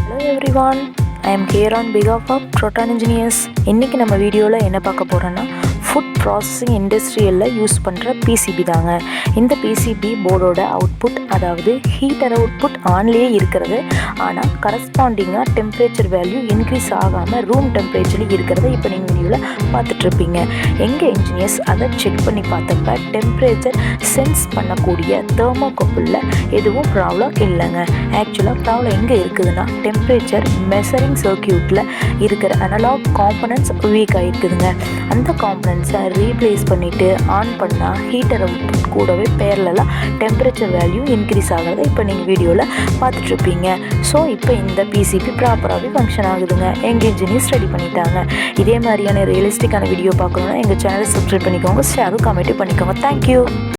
Hello everyone, I am here on behalf of Proton Engineers. இன்னைக்கு நம்ம வீடியோவில் என்ன பார்க்க போகிறோன்னா ஃபுட் ப்ராசஸிங் இண்டஸ்ட்ரியலில் யூஸ் பண்ணுற பிசிபி தாங்க. இந்த பிசிபி போர்டோட அவுட்புட், அதாவது ஹீட்டர் அவுட்புட் ஆன்லேயே இருக்கிறது, ஆனால் கரஸ்பாண்டிங்காக டெம்பரேச்சர் வேல்யூ இன்க்ரீஸ் ஆகாமல் ரூம் டெம்பரேச்சரில் இருக்கிறத இப்போ நீங்கள் வீடியோவில் பார்த்துட்ருப்பீங்க. எங்கள் இன்ஜினியர்ஸ் அதை செக் பண்ணி பார்த்தப்ப டெம்பரேச்சர் சென்ஸ் பண்ணக்கூடிய தெர்மோகப்பிளில் எதுவும் ப்ராப்ளம் இல்லைங்க. ஆக்சுவலாக ப்ராப்ளம் எங்கே இருக்குதுன்னா டெம்பரேச்சர் மெஷரிங் சர்க்கியூட்டில் இருக்கிற அனலாக் காம்பனன்ட்ஸ் வீக் ஆகிருக்குதுங்க. அந்த காம்பனன்ட்ஸை ரீப்ளேஸ் பண்ணிவிட்டு ஆன் பண்ணால் ஹீட்டர் அவுட்புட் கூடவே பேரலாக டெம்பரேச்சர் வேல்யூ இன்க்ரீஸ் ஆகிறத இப்போ நீங்கள் வீடியோவில் பார்த்துட்ருப்பீங்க. ஸோ இப்போ இந்த பிசிபி ப்ராப்பராகவே ஃபங்க்ஷன் ஆகுதுங்க. எங்கள் இன்ஜினியர்ஸ் ரெடி பண்ணிட்டாங்க. இதே மாதிரியான ரியலிஸ்டிக்கான வீடியோ பார்க்கணுன்னா எங்கள் சேனலை சப்ஸ்கிரைப் பண்ணிக்கோங்க, ஷேரும் கமெண்ட்டும் பண்ணிக்கோங்க. தேங்க்யூ.